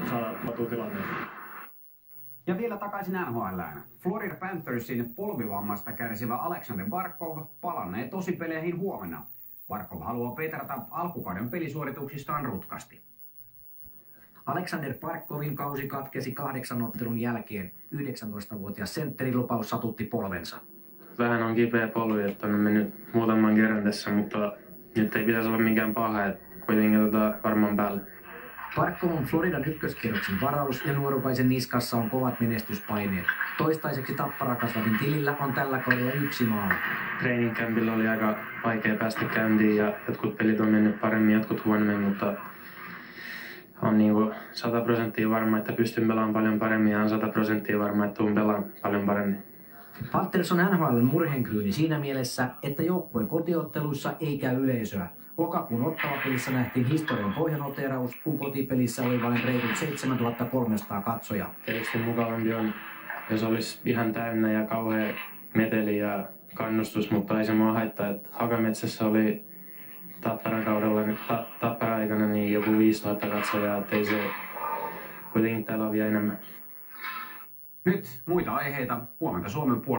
saada tilanteen. Ja vielä takaisin NHL:ään. Florida Panthersin polvivammasta kärsivä Alexander Barkov palannee tosipeleihin huomenna. Barkov haluaa petrata alkukauden pelisuorituksistaan rutkasti. Alexander Barkovin kausi katkesi 8 ottelun jälkeen. 19-vuotias sentterilupaus satutti polvensa. Vähän on kipeä polvi, että on mennyt muutaman kerran tässä, mutta nyt ei pitäisi olla mikään paha, että kuitenkin varmaan päälle. Barkov on Floridan ykköskierroksen varaus ja nuorukaisen niskassa on kovat menestyspaineet. Toistaiseksi Tapparakasvatin tilillä on tällä kaudella 1 maali. Training campilla oli aika vaikea päästä käyntiin ja jotkut pelit on mennyt paremmin, jotkut huonommin, mutta on niinku 100% varma, että pystyn pelaamaan paljon paremmin ja on 100% varma, että tuun pelaamaan paljon paremmin. Panthers on NHL:n murheenkryyni siinä mielessä, että joukkueen kotiotteluissa ei käy yleisöä. Lokakuun Ottawa-pelissä nähtiin historian pohjanoteraus, kun kotipelissä oli vain reilut 7300 katsojaa. Tietysti mukavampi on, jos olisi ihan täynnä ja kauhea meteli ja kannustus, mutta ei se mua haittaa, että Hakametsässä oli Tappara-aikana niin joku 5000 katsojaa, ettei se kuitenkin täällä on vielä enemmän. Nyt muita aiheita huomenta Suomen puolella.